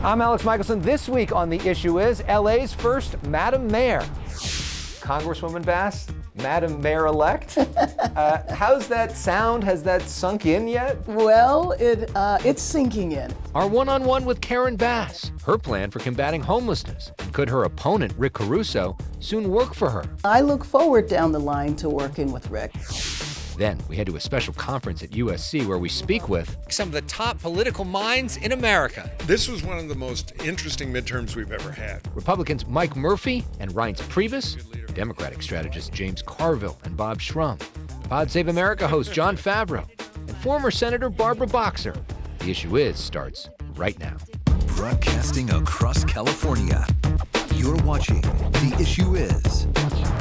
I'm Elex Michaelson. This week on The Issue Is, LA's first Madam Mayor. Congresswoman Bass, Madam Mayor-elect. How's that sound? Has that sunk in yet? Well, it's sinking in. Our one-on-one with Karen Bass, her plan for combating homelessness. Could her opponent, Rick Caruso, soon work for her? I look forward down the line to working with Rick. Then we head to a special conference at USC where we speak with some of the top political minds in America. This was one of the most interesting midterms we've ever had. Republicans Mike Murphy and Reince Priebus, Democratic strategists James Carville and Bob Shrum, Pod Save America host Jon Favreau, and former Senator Barbara Boxer. The Issue Is starts right now. Broadcasting across California, you're watching The Issue Is.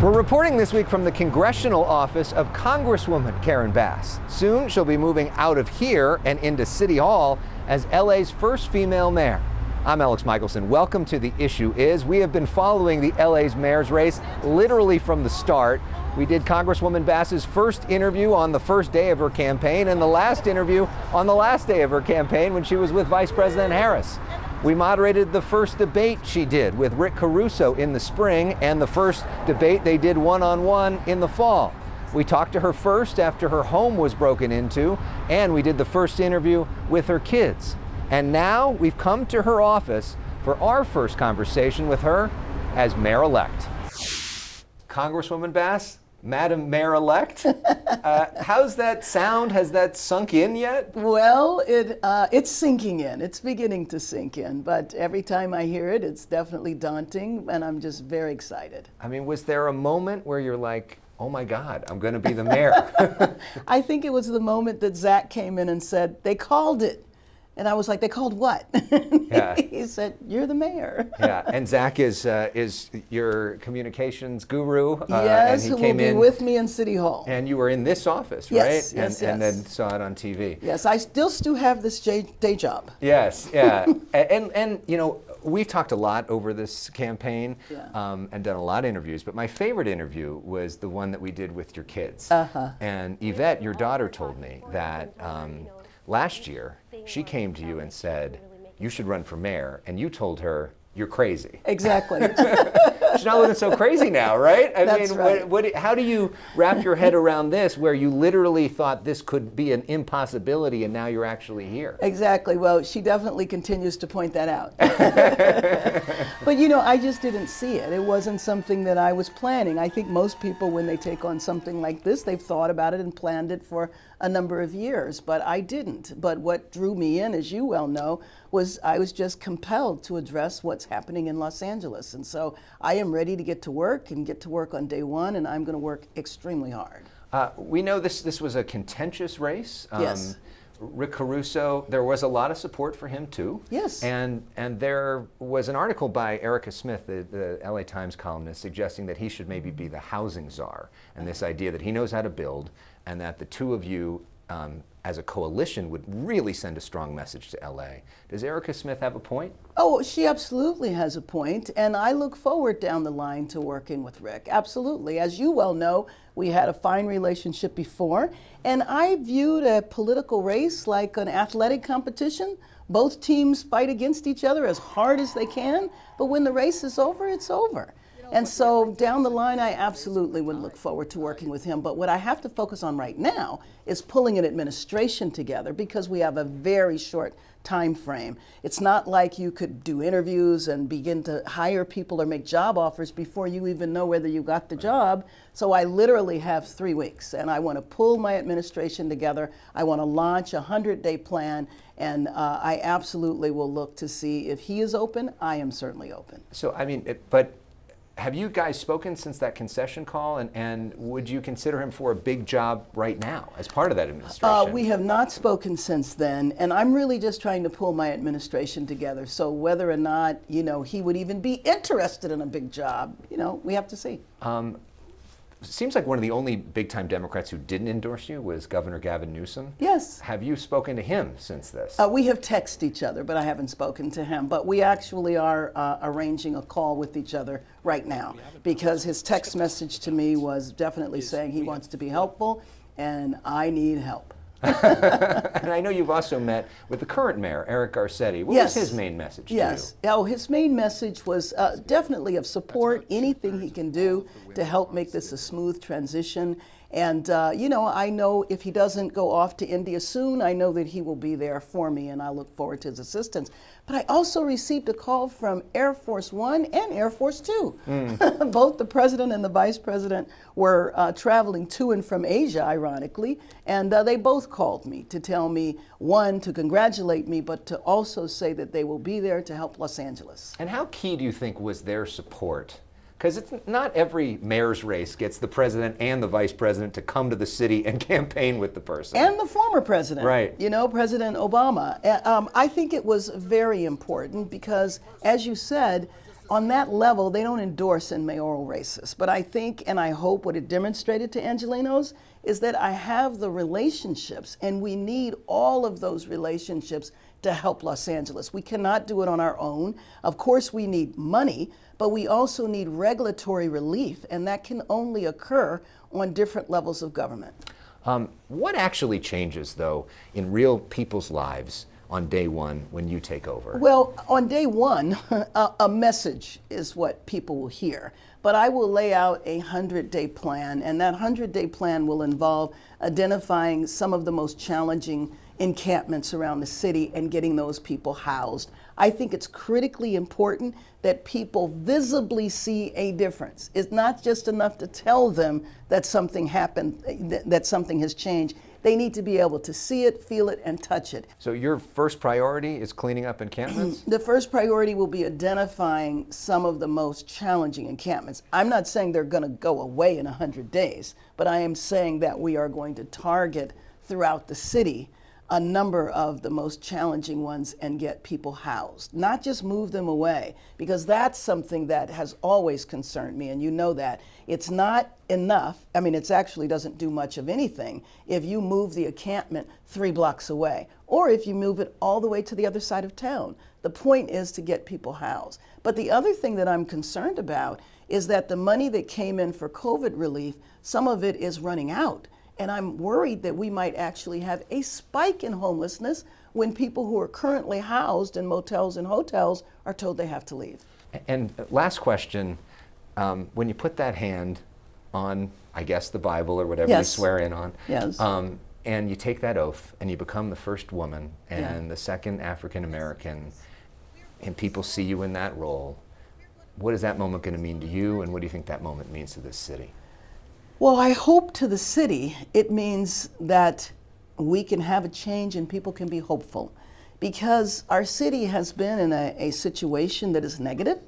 We're reporting this week from the congressional office of Congresswoman Karen Bass. Soon she'll be moving out of here and into City Hall as LA's first female mayor. I'm Elex Michaelson. Welcome to The Issue Is. We have been following the LA's mayor's race literally from the start. We did Congresswoman Bass's first interview on the first day of her campaign and the last interview on the last day of her campaign when she was with Vice President Harris. We moderated the first debate she did with Rick Caruso in the spring and the first debate they did one-on-one in the fall. We talked to her first after her home was broken into, and we did the first interview with her kids. And now we've come to her office for our first conversation with her as mayor-elect. Congresswoman Bass, Madam Mayor-elect. How's that sound? Has that sunk in yet? Well, it's sinking in. It's beginning to sink in. But every time I hear it, it's definitely daunting, and I'm just very excited. I mean, was there a moment where you're like, oh my God, I'm going to be the mayor? I think it was the moment that Zach came in and said, they called it. And I was like, they called what? Yeah. He said, you're the mayor. Yeah, and Zach is your communications guru. Yes, and who will be with me in City Hall. And you were in this office, yes, right? Yes, and then saw it on TV. Yes, I still have this day job. Yes, yeah. and you know, we've talked a lot over this campaign and done a lot of interviews, but my favorite interview was the one that we did with your kids. And Yvette, your daughter, told me that last year, she came to you and said, you should run for mayor, and you told her, you're crazy. Exactly. She's not looking so crazy now, right? That's right. How do you wrap your head around this, where you literally thought this could be an impossibility, and now you're actually here? Exactly. Well, she definitely continues to point that out. But you know, I just didn't see it. It wasn't something that I was planning. I think most people, when they take on something like this, they've thought about it and planned it for a number of years, but I didn't. But what drew me in, as you well know, was I was just compelled to address what's happening in Los Angeles. And so I am ready to get to work and get to work on day one, and I'm going to work extremely hard. We know this was a contentious race. Yes. Rick Caruso, there was a lot of support for him too. Yes. And there was an article by Erica Smith, the LA Times columnist, suggesting that he should maybe be the housing czar, and this idea that he knows how to build, and that the two of you as a coalition would really send a strong message to LA. Does Erica Smith have a point? Oh, she absolutely has a point, and I look forward down the line to working with Rick. Absolutely. As you well know, we had a fine relationship before, and I viewed a political race like an athletic competition. Both teams fight against each other as hard as they can, but when the race is over, it's over. And so down the line, I absolutely would look forward to working with him. But what I have to focus on right now is pulling an administration together, because we have a very short time frame. It's not like you could do interviews and begin to hire people or make job offers before you even know whether you got the job. So I literally have 3 weeks, and I want to pull my administration together. I want to launch a 100-day plan, and I absolutely will look to see if he is open. I am certainly open. So, I mean, but have you guys spoken since that concession call, and would you consider him for a big job right now as part of that administration? We have not spoken since then, and I'm really just trying to pull my administration together. So whether or not, you know, he would even be interested in a big job, you know, we have to see. Seems like one of the only big-time Democrats who didn't endorse you was Governor Gavin Newsom. Yes. Have you spoken to him since this? We have texted each other, but I haven't spoken to him. But we actually are arranging a call with each other right now, because his text message to me was definitely saying he wants to be helpful, and I need help. And I know you've also met with the current mayor, Eric Garcetti. What was his main message to you? Yes. Oh, his main message was definitely of support, anything he can do to help make this a smooth transition. And, you know, I know if he doesn't go off to India soon, I know that he will be there for me, and I look forward to his assistance. But I also received a call from Air Force One and Air Force Two. Both the president and the vice president were traveling to and from Asia, ironically, and they both called me to tell me, one, to congratulate me, but to also say that they will be there to help Los Angeles. And how key do you think was their support? Because it's not every mayor's race gets the president and the vice president to come to the city and campaign with the person. And the former president, right? You know, President Obama. I think it was very important because, as you said, on that level, they don't endorse in mayoral races. But I think and I hope what it demonstrated to Angelenos is that I have the relationships, and we need all of those relationships to help Los Angeles. We cannot do it on our own. Of course, we need money, but we also need regulatory relief, and that can only occur on different levels of government. What actually changes, though, in real people's lives on day one when you take over? Well, on day one, a message is what people will hear. But I will lay out a 100-day plan, and that 100-day plan will involve identifying some of the most challenging encampments around the city and getting those people housed. I think it's critically important that people visibly see a difference. It's not just enough to tell them that something happened, that something has changed. They need to be able to see it, feel it, and touch it. So your first priority is cleaning up encampments? The first priority will be identifying some of the most challenging encampments. I'm not saying they're going to go away in 100 days, but I am saying that we are going to target throughout the city a number of the most challenging ones and get people housed, not just move them away, because that's something that has always concerned me, and you know that. It's not enough, I mean, it actually doesn't do much of anything if you move the encampment 3 blocks away, or if you move it all the way to the other side of town. The point is to get people housed. But the other thing that I'm concerned about is that the money that came in for COVID relief, some of it is running out. And I'm worried that we might actually have a spike in homelessness when people who are currently housed in motels and hotels are told they have to leave. And last question, when you put that hand on, I guess, the Bible or whatever you swear in on, and you take that oath and you become the first woman and the second African American, and people see you in that role, what is that moment going to mean to you, and what do you think that moment means to this city? Well, I hope to the city it means that we can have a change and people can be hopeful, because our city has been in a situation that is negative,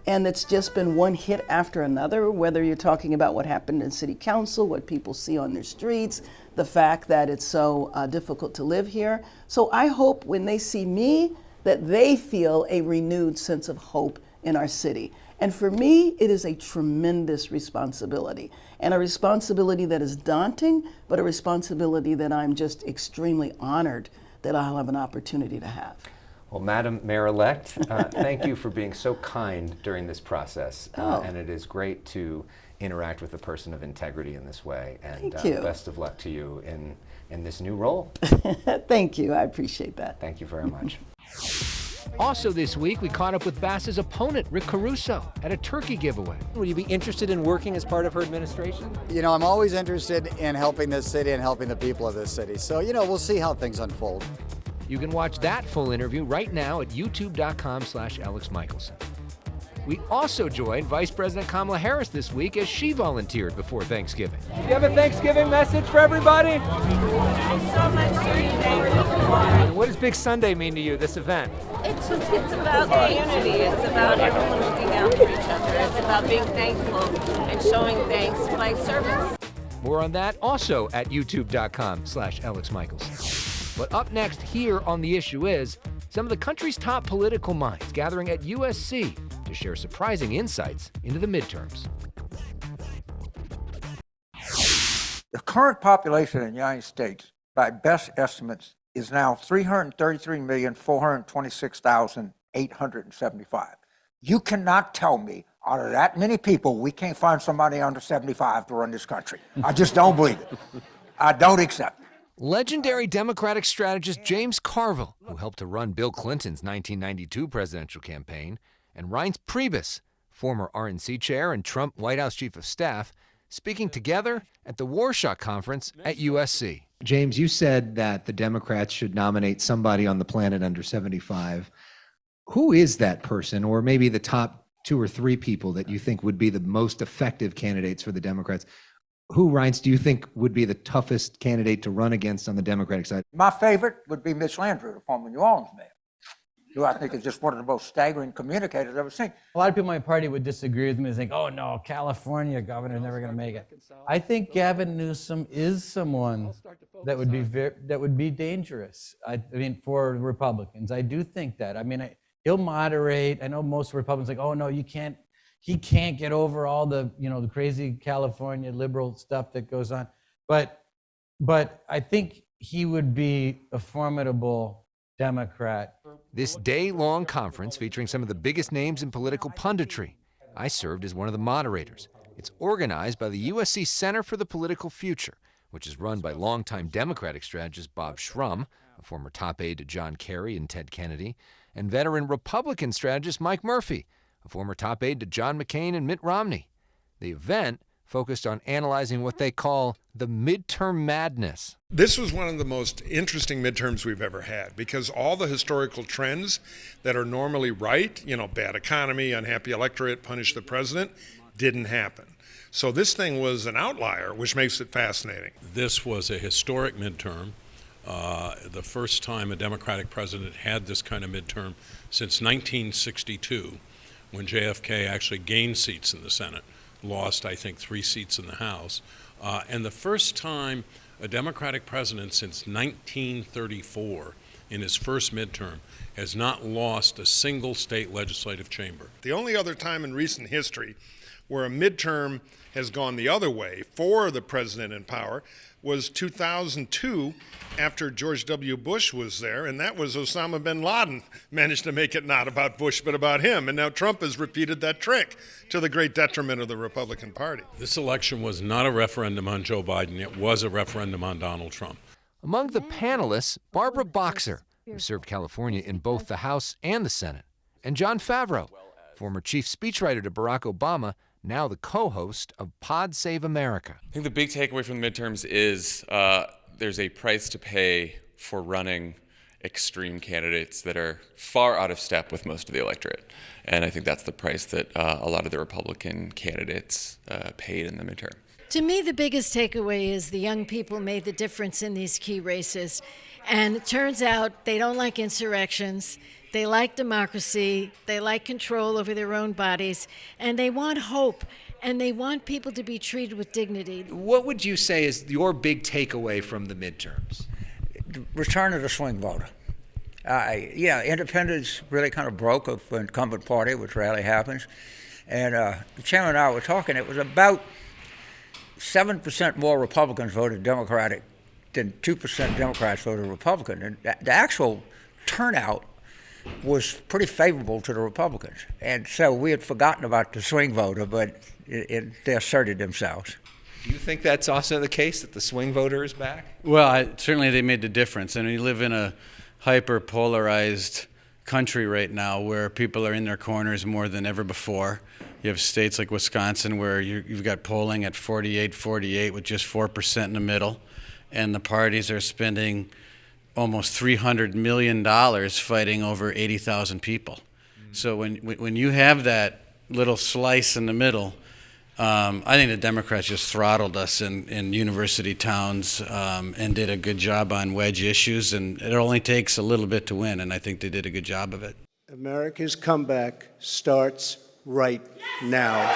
and it's just been one hit after another, whether you're talking about what happened in city council, what people see on their streets, the fact that it's so difficult to live here. So I hope when they see me that they feel a renewed sense of hope in our city. And for me, it is a tremendous responsibility, and a responsibility that is daunting, but a responsibility that I'm just extremely honored that I'll have an opportunity to have. Well, Madam Mayor-elect, thank you for being so kind during this process. And it is great to interact with a person of integrity in this way. And Thank you. Best of luck to you in this new role. Thank you. I appreciate that. Thank you very much. Also this week, we caught up with Bass's opponent, Rick Caruso, at a turkey giveaway. Would you be interested in working as part of her administration? You know, I'm always interested in helping this city and helping the people of this city. So, you know, we'll see how things unfold. You can watch that full interview right now at youtube.com/Elex Michaelson. We also joined Vice President Kamala Harris this week as she volunteered before Thanksgiving. Do you have a Thanksgiving message for everybody? So much to you, thank What does Big Sunday mean to you, this event? It's about unity. It's about everyone looking out for each other. It's about being thankful and showing thanks by service. More on that also at youtube.com/Elex Michaelson. But up next here on The Issue Is, some of the country's top political minds gathering at USC to share surprising insights into the midterms. The current population in the United States, by best estimates, is now 333,426,875. You cannot tell me out of that many people we can't find somebody under 75 to run this country. I just don't believe it. I don't accept it. legendary Democratic strategist James Carville, who helped to run Bill Clinton's 1992 presidential campaign, and Reince Priebus, former RNC chair and Trump White House chief of staff, speaking together at the Warschaw Conference at USC. James, you said that the Democrats should nominate somebody on the planet under 75. Who is that person, or maybe the top 2 or 3 people that you think would be the most effective candidates for the Democrats? Who, Reince, do you think would be the toughest candidate to run against on the Democratic side? My favorite would be Mitch Landrieu, the former New Orleans mayor, who I think is just one of the most staggering communicators I've ever seen. A lot of people in my party would disagree with me and think, oh no, California governor's never going to make it. I think Gavin Newsom is someone that would be dangerous. I mean, for Republicans, I do think that. I mean, he'll moderate. I know most Republicans like, oh no, he can't get over all the, the crazy California liberal stuff that goes on. But I think he would be a formidable Democrat. This day-long conference featuring some of the biggest names in political punditry. I served as one of the moderators. It's organized by the USC Center for the Political Future, which is run by longtime Democratic strategist Bob Shrum, a former top aide to John Kerry and Ted Kennedy, and veteran Republican strategist Mike Murphy, a former top aide to John McCain and Mitt Romney. The event focused on analyzing what they call the midterm madness. This was one of the most interesting midterms we've ever had because all the historical trends that are normally right, bad economy, unhappy electorate, punish the president, didn't happen. So this thing was an outlier, which makes it fascinating. This was a historic midterm. The first time a Democratic president had this kind of midterm since 1962, when JFK actually gained seats in the Senate, lost, I think, 3 seats in the House, and the first time a Democratic president since 1934 in his first midterm has not lost a single state legislative chamber. The only other time in recent history where a midterm has gone the other way for the president in power was 2002 after George W. Bush was there, and that was Osama bin Laden managed to make it not about Bush but about him. And now Trump has repeated that trick to the great detriment of the Republican Party. This election was not a referendum on Joe Biden. It was a referendum on Donald Trump. Among the panelists, Barbara Boxer, who served California in both the House and the Senate, and Jon Favreau, former chief speechwriter to Barack Obama, now the co-host of Pod Save America. I think the big takeaway from the midterms is there's a price to pay for running extreme candidates that are far out of step with most of the electorate. And I think that's the price that a lot of the Republican candidates paid in the midterm. To me, the biggest takeaway is the young people made the difference in these key races. And it turns out they don't like insurrections. They like democracy, they like control over their own bodies, and they want hope, and they want people to be treated with dignity. What would you say is your big takeaway from the midterms? Return of the swing voter. Independents really kind of broke of the incumbent party, which rarely happens. And the chairman and I were talking, it was about 7% more Republicans voted Democratic than 2% Democrats voted Republican. And the actual turnout was pretty favorable to the Republicans. And so we had forgotten about the swing voter, but they asserted themselves. Do you think that's also the case, that the swing voter is back? Well, certainly they made the difference. And we live in a hyper-polarized country right now where people are in their corners more than ever before. You have states like Wisconsin where you've got polling at 48-48 with just 4% in the middle, and the parties are spending almost $300 million fighting over 80,000 people. So when you have that little slice in the middle, I think the Democrats just throttled us in university towns and did a good job on wedge issues, and it only takes a little bit to win, and I think they did a good job of it. America's comeback starts right now.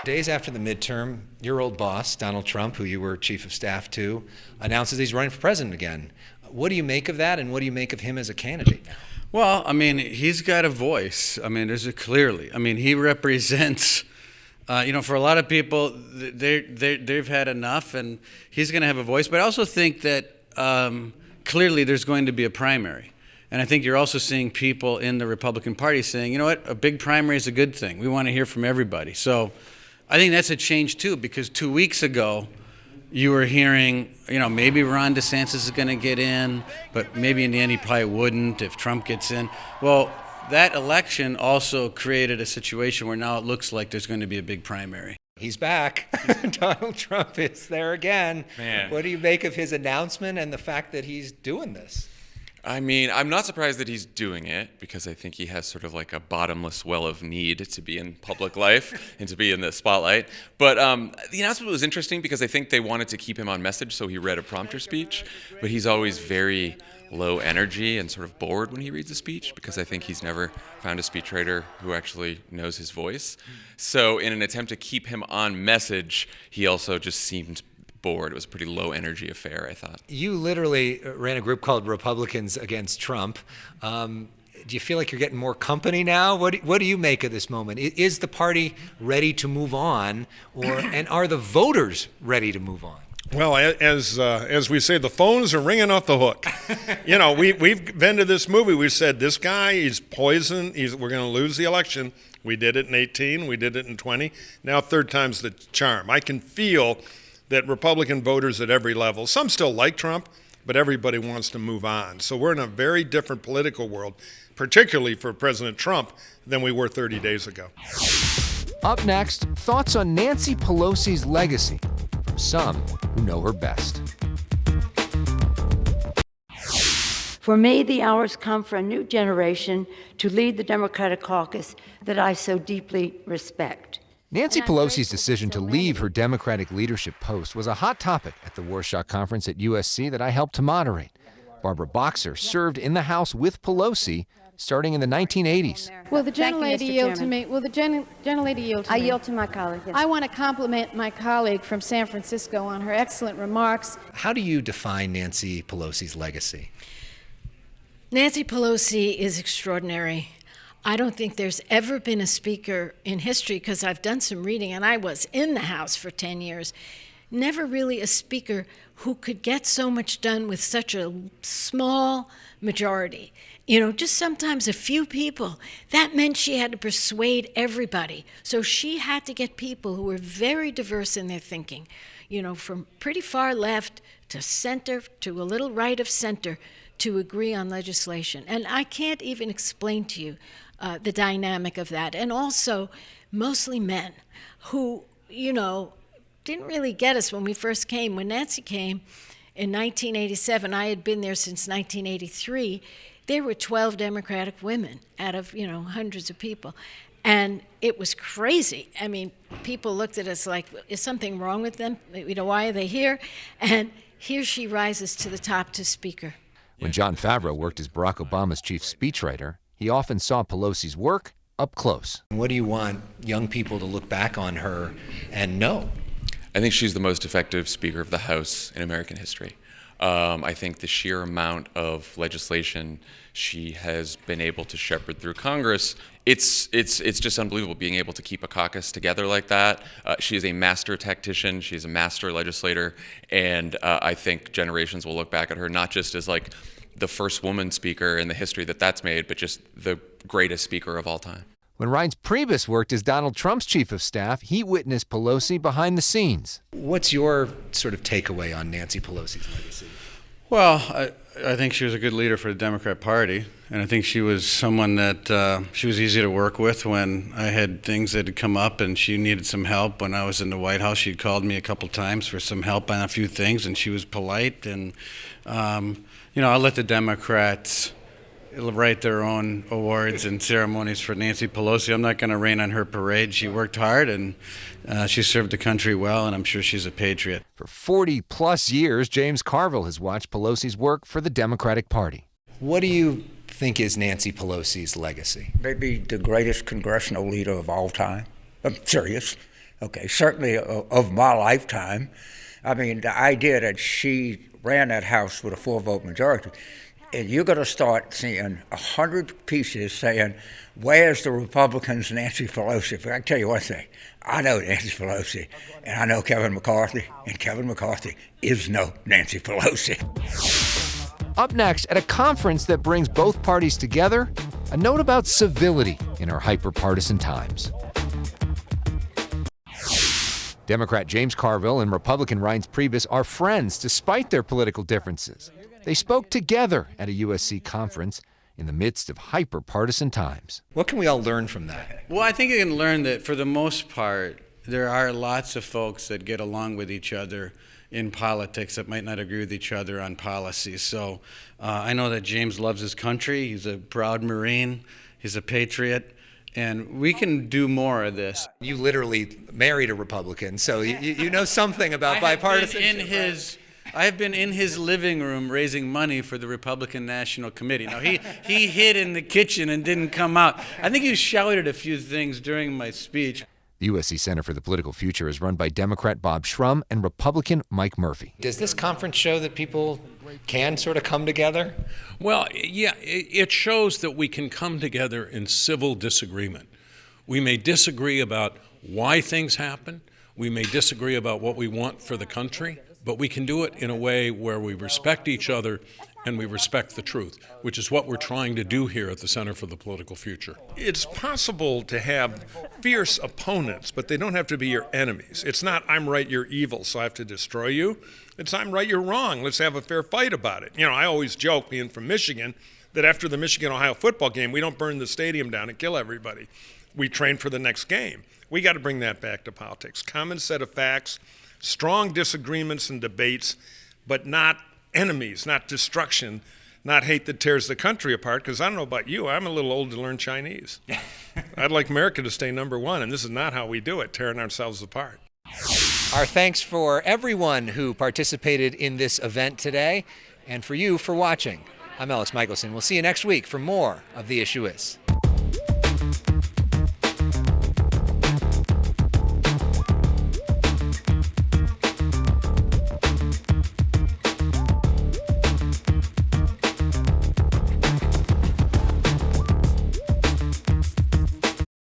Days after the midterm, your old boss, Donald Trump, who you were chief of staff to, announces he's running for president again. What do you make of that, and what do you make of him as a candidate now? Well, I mean, he's got a voice. I mean, there's a clearly. I mean, he represents, for a lot of people, they've had enough, and he's going to have a voice. But I also think that clearly there's going to be a primary. And I think you're also seeing people in the Republican Party saying, you know what, a big primary is a good thing. We want to hear from everybody. So I think that's a change, too, because 2 weeks ago, you were hearing, maybe Ron DeSantis is going to get in, but maybe in the end he probably wouldn't if Trump gets in. Well, that election also created a situation where now it looks like there's going to be a big primary. He's back. Donald Trump is there again. Man. What do you make of his announcement and the fact that he's doing this? I mean, I'm not surprised that he's doing it because I think he has sort of like a bottomless well of need to be in public life and to be in the spotlight. But the announcement was interesting because I think they wanted to keep him on message, so he read a prompter speech. But he's always very low energy and sort of bored when he reads a speech because I think he's never found a speechwriter who actually knows his voice. So in an attempt to keep him on message, he also just seemed bored. It was a pretty low energy affair, I thought. You literally ran a group called Republicans Against Trump. Do you feel like you're getting more company now? What do you make of this moment? Is the party ready to move on, and are the voters ready to move on? Well, as we say, the phones are ringing off the hook. We've been to this movie. We said this guy is poison. We're going to lose the election. We did it in 18. We did it in 20. Now third time's the charm. I can feel that Republican voters at every level, some still like Trump, but everybody wants to move on. So we're in a very different political world, particularly for President Trump, than we were 30 days ago. Up next, thoughts on Nancy Pelosi's legacy from some who know her best. For me, the hours come for a new generation to lead the Democratic caucus that I so deeply respect. Nancy Pelosi's decision to leave her Democratic leadership post was a hot topic at the Warschaw Conference at USC that I helped to moderate. Barbara Boxer served in the House with Pelosi starting in the 1980s. Will the gentlelady yield to me? Will the gentlelady yield to me? I yield to my colleague. Yes. I want to compliment my colleague from San Francisco on her excellent remarks. How do you define Nancy Pelosi's legacy? Nancy Pelosi is extraordinary. I don't think there's ever been a speaker in history, because I've done some reading and I was in the House for 10 years, never really a speaker who could get so much done with such a small majority. Just sometimes a few people. That meant she had to persuade everybody. So she had to get people who were very diverse in their thinking, from pretty far left to center to a little right of center to agree on legislation. And I can't even explain to you the dynamic of that. And also mostly men who, didn't really get us when we first came. When Nancy came in 1987, I had been there since 1983, there were 12 Democratic women out of, hundreds of people. And it was crazy. I mean, people looked at us like, is something wrong with them? Why are they here? And here she rises to the top to speaker. When Jon Favreau worked as Barack Obama's chief speechwriter, he often saw Pelosi's work up close. What do you want young people to look back on her and know? I think she's the most effective Speaker of the House in American history. I think the sheer amount of legislation she has been able to shepherd through Congress, it's just unbelievable being able to keep a caucus together like that. She is a master tactician, she's a master legislator, and I think generations will look back at her not just as like the first woman speaker in the history that's made, but just the greatest speaker of all time. When Reince Priebus worked as Donald Trump's chief of staff, he witnessed Pelosi behind the scenes. What's your sort of takeaway on Nancy Pelosi's legacy? Well, I think she was a good leader for the Democrat Party, and I think she was someone that she was easy to work with when I had things that had come up and she needed some help. When I was in the White House, she'd called me a couple times for some help on a few things, and she was polite. And, I'll let the Democrats write their own awards and ceremonies for Nancy Pelosi. I'm not going to rain on her parade. She worked hard, and she served the country well, and I'm sure she's a patriot. For 40-plus years, James Carville has watched Pelosi's work for the Democratic Party. What do you think is Nancy Pelosi's legacy? Maybe the greatest congressional leader of all time. I'm serious. Okay, certainly of my lifetime. I mean, the idea that she ran that House with a 4-vote majority, and you're going to start seeing 100 pieces saying, where's the Republicans' Nancy Pelosi? But I can tell you one thing. I know Nancy Pelosi, and I know Kevin McCarthy, and Kevin McCarthy is no Nancy Pelosi. Up next, at a conference that brings both parties together, a note about civility in our hyper-partisan times. Democrat James Carville and Republican Reince Priebus are friends despite their political differences. They spoke together at a USC conference in the midst of hyper-partisan times. What can we all learn from that? Well, I think you can learn that for the most part, there are lots of folks that get along with each other in politics that might not agree with each other on policies. So I know that James loves his country. He's a proud Marine. He's a patriot. And we can do more of this. You literally married a Republican, so you know something about bipartisanship. I have been in his living room raising money for the Republican National Committee. Now, he hid in the kitchen and didn't come out. I think he shouted a few things during my speech. The USC Center for the Political Future is run by Democrat Bob Shrum and Republican Mike Murphy. Does this conference show that people can sort of come together? Well, yeah, it shows that we can come together in civil disagreement. We may disagree about why things happen. We may disagree about what we want for the country, but we can do it in a way where we respect each other and we respect the truth, which is what we're trying to do here at the Center for the Political Future. It's possible to have fierce opponents, but they don't have to be your enemies. It's not, I'm right, you're evil, so I have to destroy you. It's, I'm right, you're wrong, let's have a fair fight about it. You know, I always joke, being from Michigan, that after the Michigan-Ohio football game, we don't burn the stadium down and kill everybody. We train for the next game. We got to bring that back to politics. Common set of facts, strong disagreements and debates, but not enemies, not destruction, not hate that tears the country apart, because I don't know about you, I'm a little old to learn Chinese. I'd like America to stay number one, and this is not how we do it, tearing ourselves apart. Our thanks for everyone who participated in this event today, and for you for watching. I'm Elex Michaelson. We'll see you next week for more of The Issue Is.